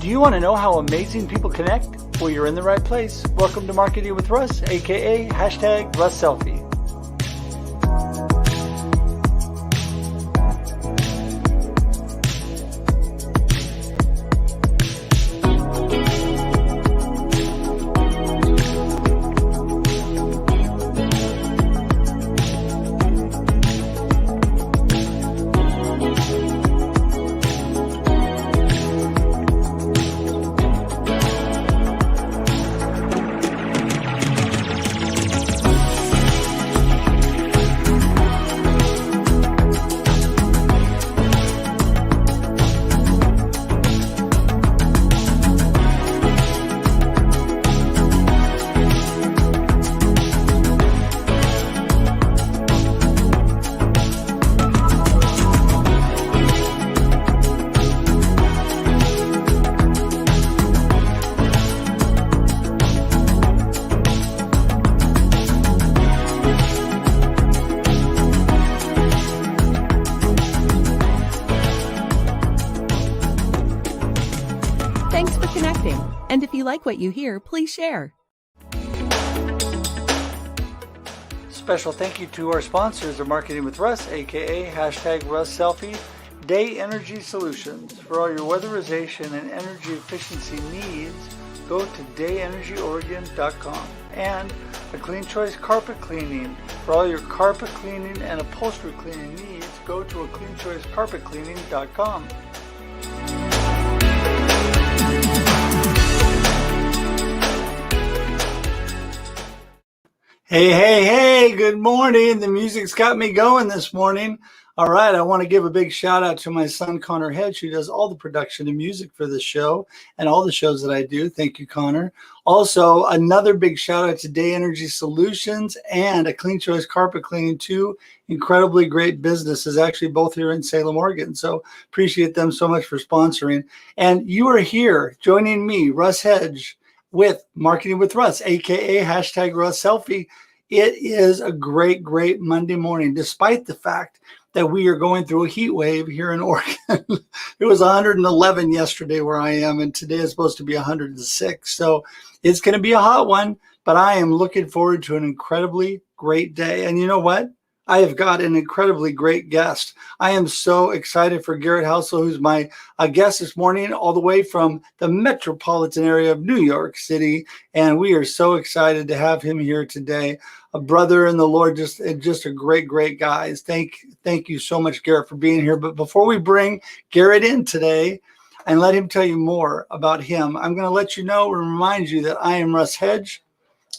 Do you want to know how amazing people connect? Well, you're in the right place. Welcome to Marketing with Russ, aka #RussSelfie. Thanks for connecting. And if you like what you hear, please share. Special thank you to our sponsors of Marketing with Russ, aka #RussSelfie, Day Energy Solutions. For all your weatherization and energy efficiency needs, go to dayenergyoregon.com. And A Clean Choice Carpet Cleaning. For all your carpet cleaning and upholstery cleaning needs, go to acleanchoicecarpetcleaning.com. Hey, good morning. The music's got me going this morning. All right, I want to give a big shout out to my son, Connor Hedge, who does all the production and music for this show and all the shows that I do. Thank you, Connor. Also, another big shout out to Day Energy Solutions and A Clean Choice Carpet Cleaning, two incredibly great businesses, actually both here in Salem, Oregon. So appreciate them so much for sponsoring. And you are here joining me, Russ Hedge, with Marketing with Russ, aka #RussSelfie. It is a great Monday morning, despite the fact that we are going through a heat wave here in Oregon. It was 111 yesterday where I am, and today is supposed to be 106. So it's going to be a hot one, but I am looking forward to an incredibly great day. And you know what? I have got an incredibly great guest. I am so excited for Garrett Halsell, who's my guest this morning, all the way from the metropolitan area of New York City. And we are so excited to have him here today. A brother in the Lord, just a great guy. Thank you so much, Garrett, for being here. But before we bring Garrett in today and let him tell you more about him, I'm going to let you know and remind you that I am Russ Hedge.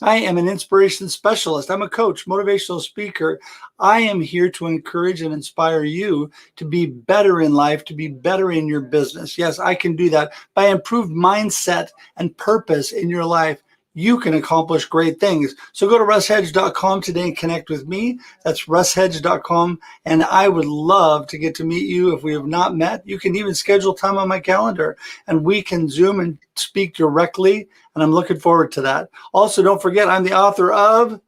I am an inspiration specialist. I'm a coach, motivational speaker. I am here to encourage and inspire you to be better in life, to be better in your business. Yes, I can do that. By improved mindset and purpose in your life, you can accomplish great things. So go to russhedge.com today and connect with me. That's russhedge.com. And I would love to get to meet you. If we have not met, you can even schedule time on my calendar and we can Zoom and speak directly. And I'm looking forward to that. Also, don't forget, I'm the author of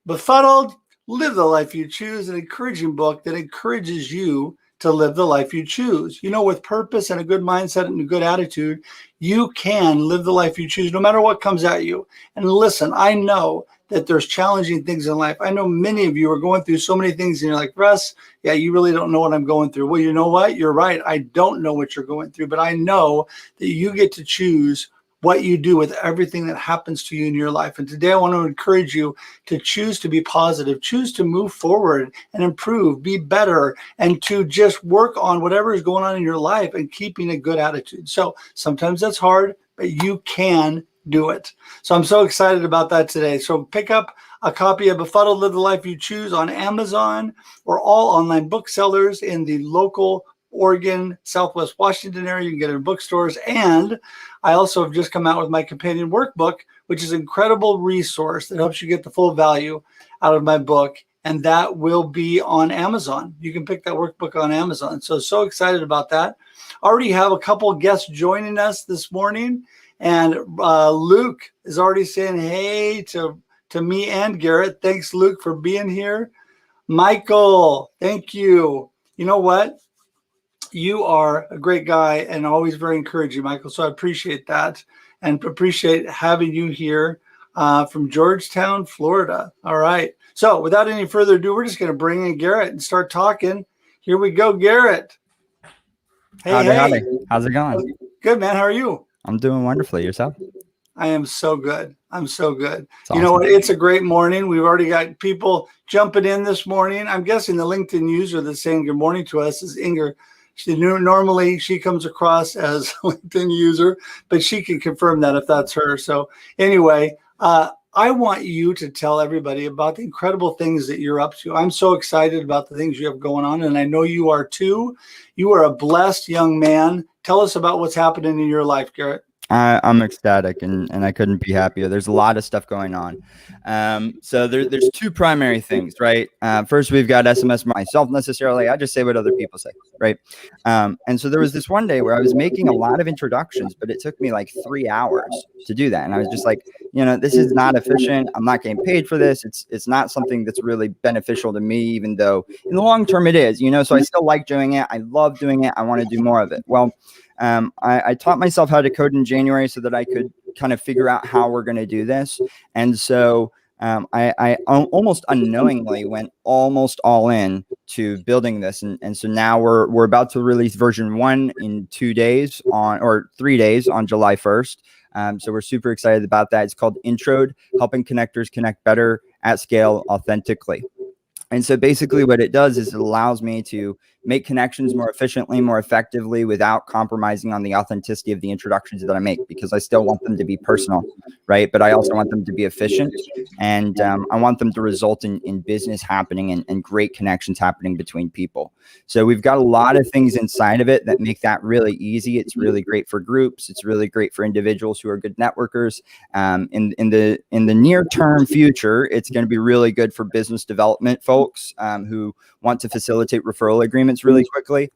Befuddled, Live the Life You Choose, an encouraging book that encourages you to live the life you choose. You know, with purpose and a good mindset and a good attitude, you can live the life you choose no matter what comes at you. And listen, I know that there's challenging things in life. I know many of you are going through so many things and you're like, Russ, yeah, you really don't know what I'm going through. Well, you know what? You're right. I don't know what you're going through, but I know that you get to choose what you do with everything that happens to you in your life. And today I want to encourage you to choose to be positive, choose to move forward and improve, be better, and to just work on whatever is going on in your life and keeping a good attitude. So sometimes that's hard, but you can do it. So I'm so excited about that today. So pick up a copy of Befuddled, Live the Life You Choose on Amazon or all online booksellers in the local Oregon, Southwest Washington area. You can get it in bookstores. And I also have just come out with my companion workbook, which is an incredible resource that helps you get the full value out of my book. And that will be on Amazon. You can pick that workbook on Amazon. So excited about that. Already have a couple of guests joining us this morning. And Luke is already saying hey to me and Garrett. Thanks, Luke, for being here. Michael, thank you. You know what? You are a great guy and always very encouraging, Michael. So I appreciate that and appreciate having you here from Georgetown, Florida. All right. So without any further ado, we're just going to bring in Garrett and start talking. Here we go, Garrett. Hey, Howdy. How's it going? Good, man. How are you? I'm doing wonderfully. Yourself? I am so good. I'm so good. Awesome. You know what? It's a great morning. We've already got people jumping in this morning. I'm guessing the LinkedIn user that's saying good morning to us is Inger. Normally she comes across as a LinkedIn user, but she can confirm that if that's her. So anyway, I want you to tell everybody about the incredible things that you're up to. I'm so excited about the things you have going on, and I know you are too. You are a blessed young man. Tell us about what's happening in your life, Garrett. I'm ecstatic and I couldn't be happier. There's a lot of stuff going on. So there's two primary things, right? First, we've got SMS myself necessarily. I just say what other people say, right? And so there was this one day where I was making a lot of introductions, but it took me like 3 hours to do that. And I was just like, this is not efficient. I'm not getting paid for this. It's not something that's really beneficial to me, even though in the long term it is, so I still like doing it. I love doing it. I want to do more of it. Well, I taught myself how to code in January so that I could kind of figure out how we're going to do this. And so I almost unknowingly went almost all in to building this. And so now we're about to release version 1 in 2 days or 3 days on July 1st. So we're super excited about that. It's called Introde, helping connectors connect better at scale authentically. And so basically what it does is it allows me to make connections more efficiently, more effectively, without compromising on the authenticity of the introductions that I make, because I still want them to be personal, right? But I also want them to be efficient, and I want them to result in business happening and great connections happening between people. So we've got a lot of things inside of it that make that really easy. It's really great for groups. It's really great for individuals who are good networkers. In the near term future, it's going to be really good for business development folks who want to facilitate referral agreements really quickly.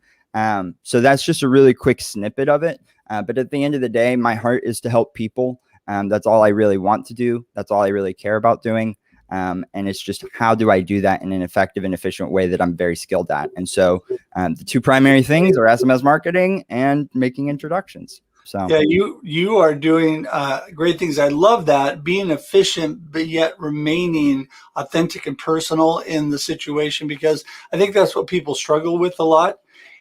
So that's just a really quick snippet of it. But at the end of the day, my heart is to help people. That's all I really want to do. That's all I really care about doing. And it's just, how do I do that in an effective and efficient way that I'm very skilled at? And so the two primary things are SMS marketing and making introductions. So yeah, you are doing great things. I love that, being efficient, but yet remaining authentic and personal in the situation, because I think that's what people struggle with a lot.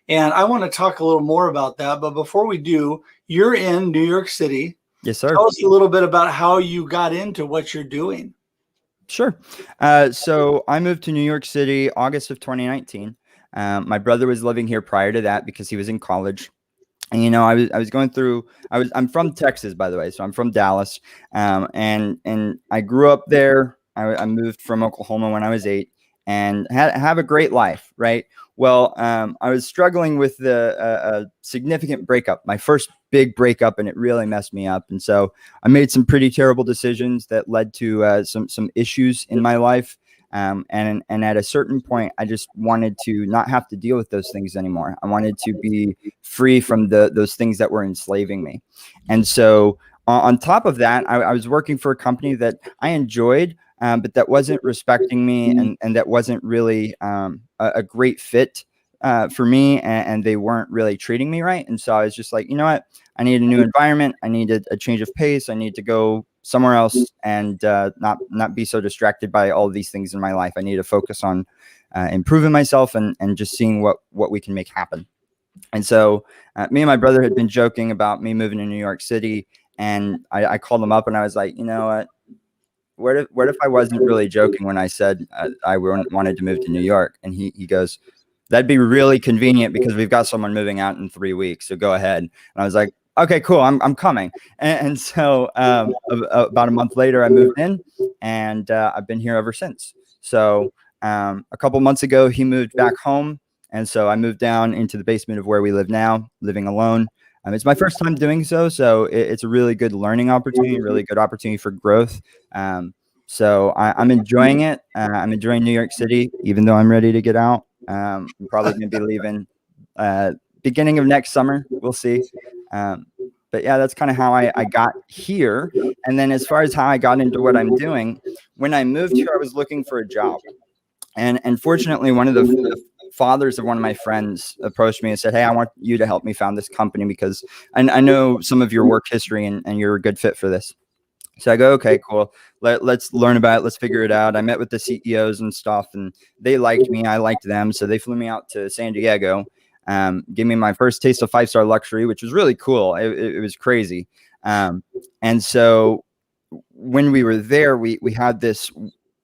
And I want to talk a little more about that. But before we do, you're in New York City. Yes, sir. Tell us a little bit about how you got into what you're doing. Sure. So I moved to New York City August of 2019. My brother was living here prior to that because he was in college. And, I was going through, I'm from Texas, by the way. So I'm from Dallas. And I grew up there. I moved from Oklahoma when I was 8 and have a great life. Right. Well, I was struggling with a significant breakup, my first big breakup, and it really messed me up. And so I made some pretty terrible decisions that led to some issues in my life. And at a certain point, I just wanted to not have to deal with those things anymore. I wanted to be free from those things that were enslaving me. And so on top of that, I was working for a company that I enjoyed, but that wasn't respecting me and that wasn't really a great fit for me. And they weren't really treating me right. And so I was just like, you know what? I need a new environment. I need a change of pace. I need to go somewhere else and not be so distracted by all of these things in my life. I need to focus on improving myself and just seeing what we can make happen. And so me and my brother had been joking about me moving to New York City, and I called him up and I was like, you know what? What if I wasn't really joking when I said I wanted to move to New York? And he goes, that'd be really convenient because we've got someone moving out in 3 weeks. So go ahead. And I was like, okay, cool. I'm coming. And so about a month later, I moved in, and I've been here ever since. So a couple months ago, he moved back home. And so I moved down into the basement of where we live now, living alone. It's my first time doing so. So it's a really good learning opportunity, really good opportunity for growth. So I'm enjoying it. I'm enjoying New York City, even though I'm ready to get out. I'm probably going to be leaving beginning of next summer. We'll see. But yeah, that's kind of how I got here. And then as far as how I got into what I'm doing, when I moved here, I was looking for a job. And fortunately, one of the fathers of one of my friends approached me and said, "Hey, I want you to help me found this company because I know some of your work history and you're a good fit for this." So I go, "Okay, cool. Let's learn about it. Let's figure it out." I met with the CEOs and stuff, and they liked me. I liked them. So they flew me out to San Diego, gave me my first taste of 5-star luxury, which was really cool. It was crazy. And so when we were there, we had this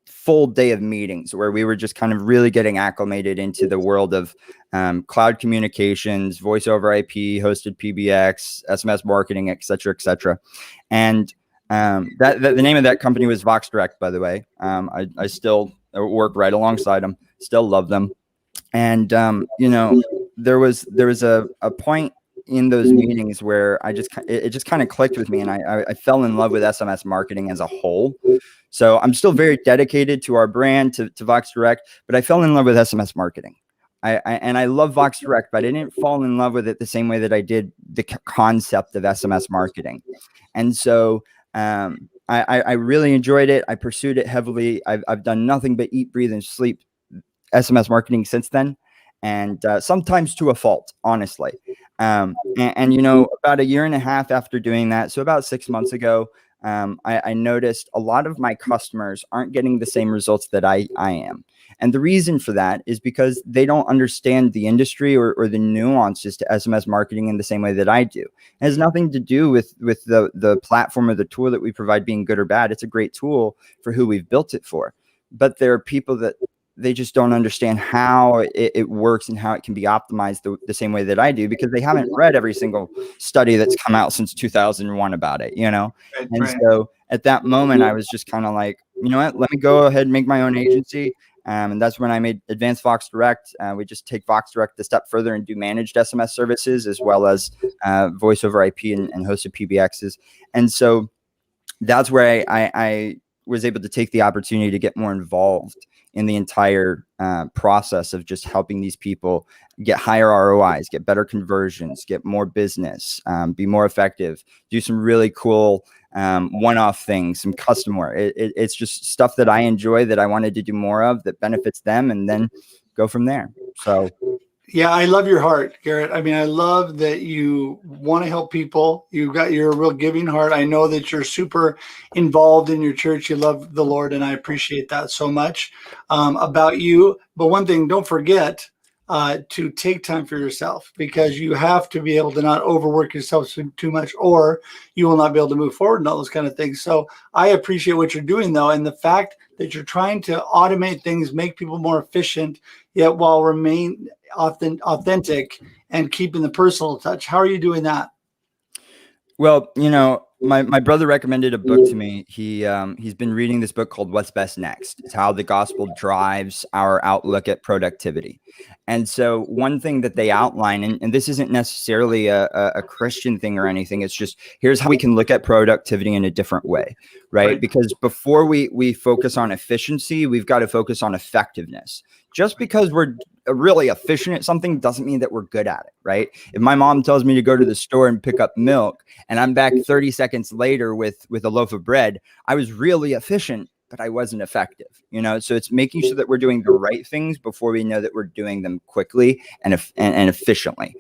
full day of meetings where we were just kind of really getting acclimated into the world of cloud communications, voice over IP, hosted PBX, SMS marketing, et cetera, et cetera. And the name of that company was Vox Direct, by the way. I still work right alongside them, still love them. And, there was a point in those meetings where it just kind of clicked with me, and I fell in love with SMS marketing as a whole. So I'm still very dedicated to our brand, to Vox Direct, but I fell in love with SMS marketing. I love Vox Direct, but I didn't fall in love with it the same way that I did the concept of SMS marketing. And so I really enjoyed it. I pursued it heavily. I've done nothing but eat, breathe, and sleep SMS marketing since then. And sometimes to a fault, honestly. And about a year and a half after doing that, so about 6 months ago, I noticed a lot of my customers aren't getting the same results that I am. And the reason for that is because they don't understand the industry or the nuances to SMS marketing in the same way that I do. It has nothing to do with the platform or the tool that we provide being good or bad. It's a great tool for who we've built it for. But there are people that they just don't understand how it works and how it can be optimized the same way that I do, because they haven't read every single study that's come out since 2001 about it, Right. So at that moment, I was just kind of like, you know what, let me go ahead and make my own agency. And that's when I made Advanced Vox Direct. We just take Vox Direct a step further and do managed SMS services as well as voice over IP and hosted PBXs. And so that's where I was able to take the opportunity to get more involved in the entire process of just helping these people get higher ROIs, get better conversions, get more business, be more effective, do some really cool one-off things, some custom work. It's just stuff that I enjoy, that I wanted to do more of, that benefits them, and then go from there. So yeah, I love your heart, Garrett. I mean, I love that you want to help people. You're a real giving heart. I know that you're super involved in your church. You love the Lord, and I appreciate that so much about you. But one thing, don't forget to take time for yourself, because you have to be able to not overwork yourself too much, or you will not be able to move forward and all those kind of things. So I appreciate what you're doing, though, and the fact that you're trying to automate things, make people more efficient, yet while remain authentic and keeping the personal touch. How are you doing that? Well, my brother recommended a book to me. He's been reading this book called What's Best Next. It's how the gospel drives our outlook at productivity. And so one thing that they outline, and this isn't necessarily a Christian thing or anything, it's just, here's how we can look at productivity in a different way, right? Because before we focus on efficiency, we've got to focus on effectiveness. Just because we're really efficient at something doesn't mean that we're good at it, right? If my mom tells me to go to the store and pick up milk, and I'm back 30 seconds later with a loaf of bread, I was really efficient, but I wasn't effective, So it's making sure that we're doing the right things before we know that we're doing them quickly and efficiently,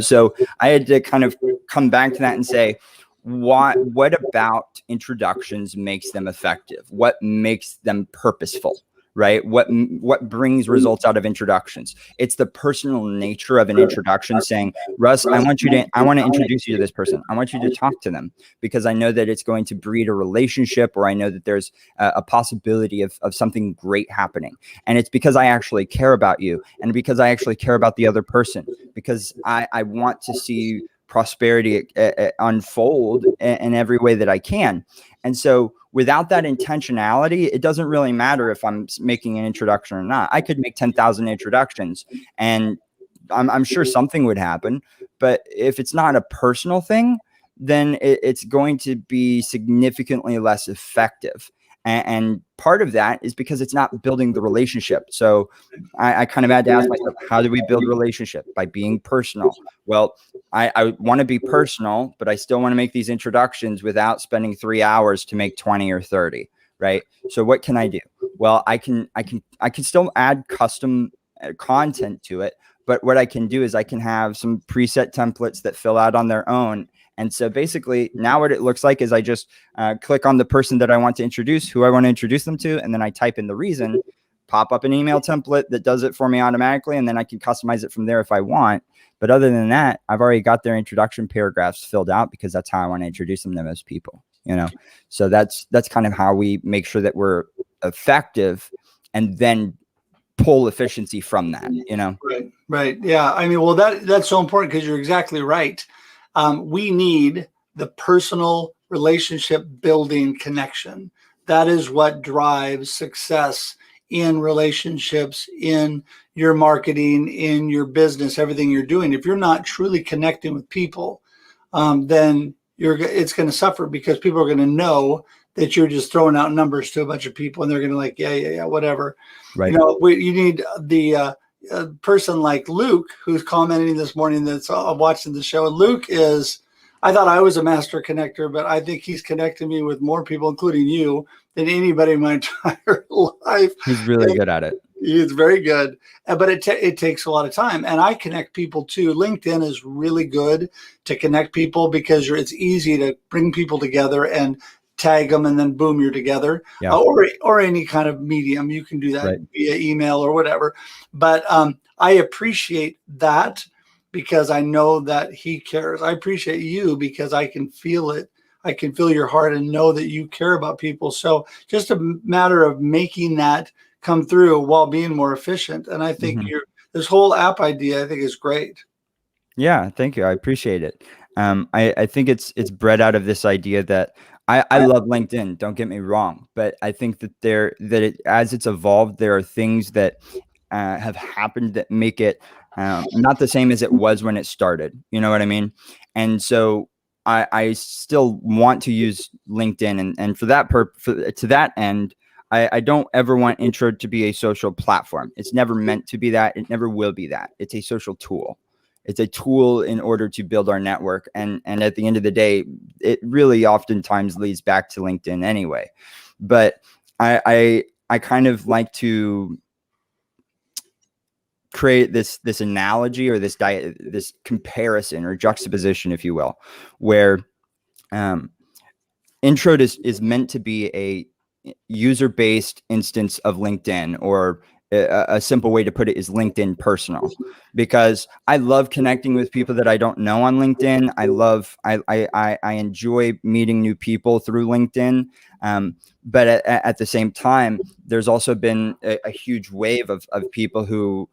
So I had to kind of come back to that and say, what about introductions makes them effective? What makes them purposeful? Right? What brings results out of introductions? It's the personal nature of an introduction, saying, Russ, I want to introduce you to this person. I want you to talk to them because I know that it's going to breed a relationship, or I know that there's a possibility of something great happening. And it's because I actually care about you, and because I actually care about the other person, because I want to see prosperity unfold in every way that I can. And so without that intentionality, it doesn't really matter if I'm making an introduction or not. I could make 10,000 introductions and I'm sure something would happen. But if it's not a personal thing, then it's going to be significantly less effective. And part of that is because it's not building the relationship. So I kind of had to ask myself, how do we build relationship? By being personal. Well, I want to be personal, but I still want to make these introductions without spending 3 hours to make 20 or 30, right? So what can I do? Well, I can still add custom content to it. But what I can do is I can have some preset templates that fill out on their own. And so basically now what it looks like is I just click on the person that I want to introduce, who I want to introduce them to, and then I type in the reason, pop up an email template that does it for me automatically, and then I can customize it from there if I want. But other than that, I've already got their introduction paragraphs filled out because that's how I want to introduce them to most people, you know? So that's kind of how we make sure that we're effective and then pull efficiency from that, you know? Right. Yeah. I mean, well, that's so important because you're exactly right. We need the personal relationship building connection. That is what drives success in relationships, in your marketing, in your business, everything you're doing. If you're not truly connecting with people, then it's going to suffer because people are going to know that you're just throwing out numbers to a bunch of people and they're going to like, yeah, whatever. Right. You know, you need the person like Luke, who's commenting this morning that's watching the show. And Luke I thought I was a master connector, but I think he's connected me with more people, including you, than anybody in my entire life. He's really good at it. He's very good, but it takes a lot of time. And I connect people too. LinkedIn is really good to connect people because it's easy to bring people together and tag them, and then boom, you're together. Yeah. Or any kind of medium. You can do that via email or whatever. But I appreciate that because I know that he cares. I appreciate you because I can feel it. I can feel your heart and know that you care about people. So just a matter of making that come through while being more efficient. And I think this whole app idea, I think, is great. Yeah, thank you. I appreciate it. I think it's bred out of this idea that I love LinkedIn. Don't get me wrong, but I think that as it's evolved, there are things that have happened that make it not the same as it was when it started. You know what I mean? And so I still want to use LinkedIn, and for that to that end, I don't ever want Intro to be a social platform. It's never meant to be that. It never will be that. It's a social tool. It's a tool in order to build our network. And at the end of the day, it really oftentimes leads back to LinkedIn anyway. But I kind of like to create this analogy or this comparison or juxtaposition, if you will, where Intro is meant to be a user-based instance of LinkedIn, or a simple way to put it is LinkedIn personal, because I love connecting with people that I don't know on LinkedIn. I enjoy meeting new people through LinkedIn. But at the same time, there's also been a huge wave of people who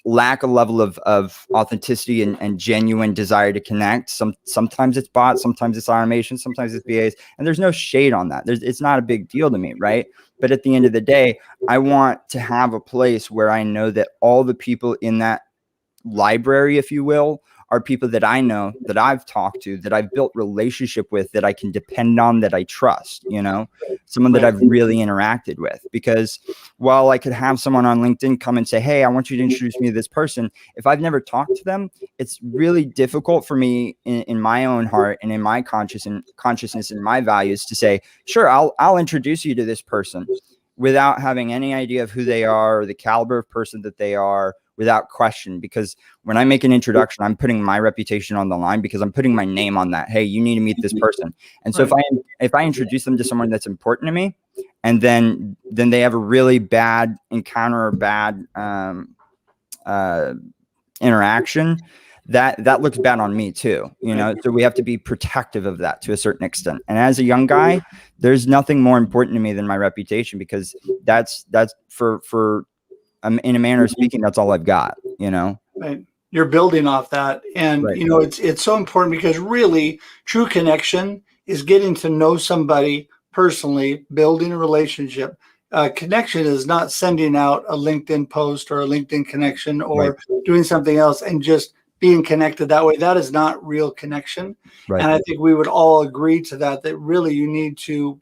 lack a level of authenticity and genuine desire to connect. Sometimes it's bots, sometimes it's automation, sometimes it's BAs, and there's no shade on that. It's not a big deal to me, right? But at the end of the day, I want to have a place where I know that all the people in that library, if you will, are people that I know, that I've talked to, that I've built relationship with, that I can depend on, that I trust, you know, someone that I've really interacted with. Because while I could have someone on LinkedIn come and say, hey, I want you to introduce me to this person, if I've never talked to them, it's really difficult for me in my own heart and in my consciousness and my values to say, sure, I'll introduce you to this person without having any idea of who they are or the caliber of person that they are, without question. Because when I make an introduction, I'm putting my reputation on the line, because I'm putting my name on that. Hey, you need to meet this person. And so if I introduce them to someone that's important to me, and then they have a really bad encounter or bad interaction, that looks bad on me too, you know? So we have to be protective of that to a certain extent. And as a young guy, there's nothing more important to me than my reputation, because that's for in a manner of speaking, that's all I've got, you know? Right. You're building off that. And, you know, it's so important, because really true connection is getting to know somebody personally, building a relationship. Connection is not sending out a LinkedIn post or a LinkedIn connection or doing something else and just being connected that way. That is not real connection. And I think we would all agree to that really you need to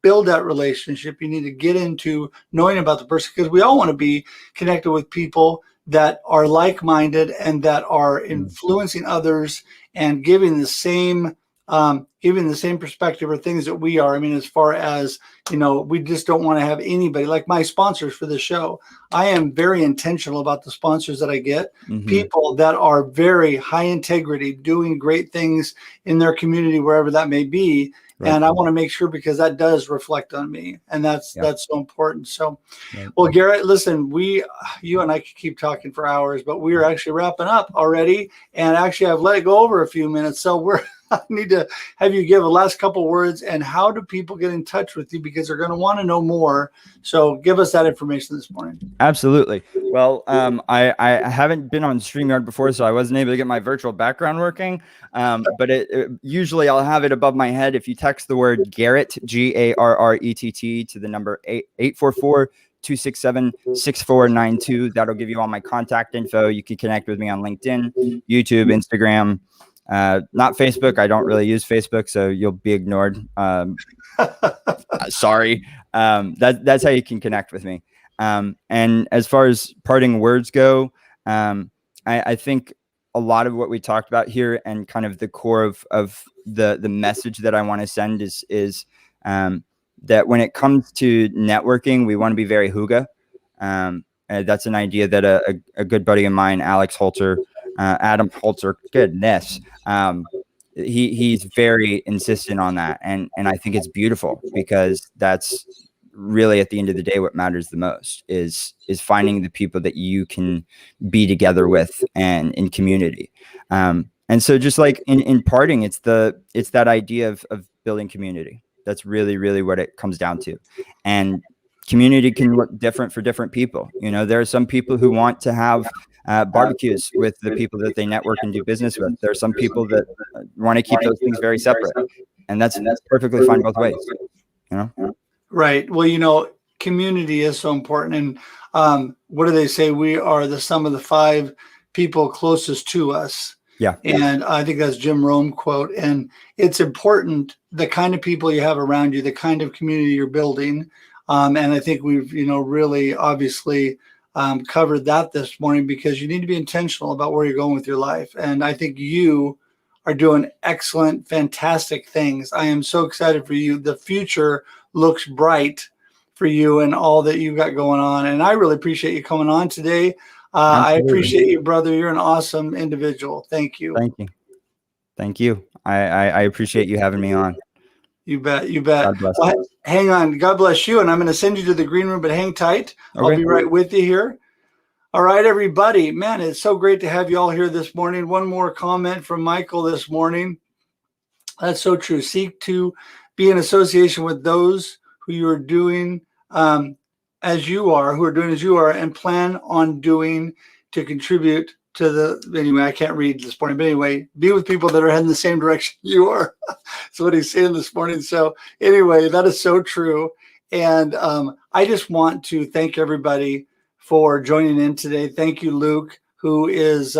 build that relationship. You need to get into knowing about the person, because we all want to be connected with people that are like-minded and that are influencing others and giving the same even the same perspective or things that we are. I mean, as far as, we just don't want to have anybody like my sponsors for the show. I am very intentional about the sponsors that I get, people that are very high integrity, doing great things in their community, wherever that may be. Right. And I want to make sure, because that does reflect on me, and that's so important. So, well, Garrett, listen, you and I could keep talking for hours, but we are actually wrapping up already. And actually, I've let it go over a few minutes, so I need to have you give a last couple words. And how do people get in touch with you, because they're going to want to know more? So, give us that information this morning. Absolutely. Well, I haven't been on StreamYard before, so I wasn't able to get my virtual background working. But usually I'll have it above my head. If you text the word Garrett, Garrett, to the number 844-267-6492, that'll give you all my contact info. You can connect with me on LinkedIn, YouTube, Instagram, not Facebook. I don't really use Facebook, so you'll be ignored. Sorry. That's how you can connect with me. And as far as parting words go, I think a lot of what we talked about here, and kind of the core of the message that I want to send is that when it comes to networking, we want to be very hygge. That's an idea that a good buddy of mine, Adam Holzer, goodness, he's very insistent on that. And I think it's beautiful, because that's really, at the end of the day, what matters the most is finding the people that you can be together with and in community. And so just like in parting, it's that idea of building community. That's really, really what it comes down to. And community can look different for different people. There are some people who want to have barbecues with the people that they network and do business with. There are some people that want to keep those things very separate, and that's perfectly fine both ways. Right. Well, community is so important. And what do they say? We are the sum of the 5 people closest to us. Yeah. And I think that's Jim Rome quote. And it's important, the kind of people you have around you, the kind of community you're building. And I think we've, really obviously covered that this morning, because you need to be intentional about where you're going with your life. And I think you are doing excellent, fantastic things. I am so excited for you. The future looks bright for you and all that you've got going on. And I really appreciate you coming on today. I appreciate you, brother. You're an awesome individual. Thank you. Thank you. I appreciate you having me on. You bet. God bless. Well, hang on. God bless you. And I'm going to send you to the green room, but hang tight. Okay. I'll be right with you here. All right, everybody. Man, it's so great to have you all here this morning. One more comment from Michael this morning. That's so true. Seek to be in association with those who you are doing as you are, who are doing as you are, and plan on doing to contribute to anyway, I can't read this morning, but anyway, be with people that are heading the same direction you are. That's what he's saying this morning. So anyway, that is so true. And I just want to thank everybody for joining in today. Thank you, Luke, who is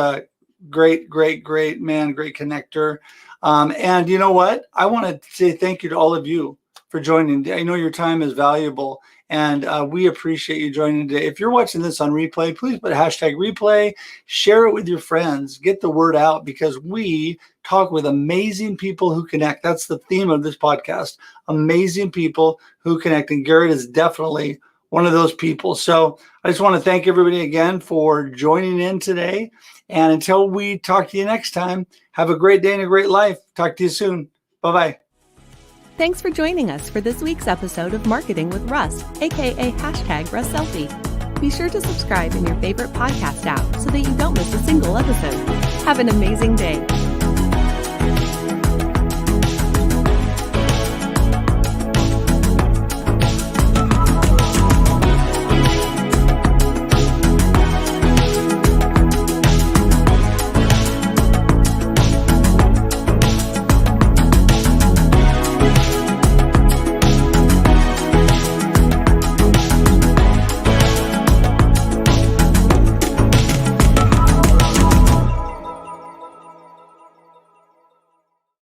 great man, great connector. And you know what? I want to say thank you to all of you for joining. I know your time is valuable, and we appreciate you joining today. If you're watching this on replay, please put #replay, share it with your friends, get the word out, because we talk with amazing people who connect. That's the theme of this podcast, amazing people who connect. And Garrett is definitely one of those people. So I just want to thank everybody again for joining in today. And until we talk to you next time, have a great day and a great life. Talk to you soon. Bye-bye. Thanks for joining us for this week's episode of Marketing with Russ, aka #RussSelfie. Be sure to subscribe in your favorite podcast app so that you don't miss a single episode. Have an amazing day.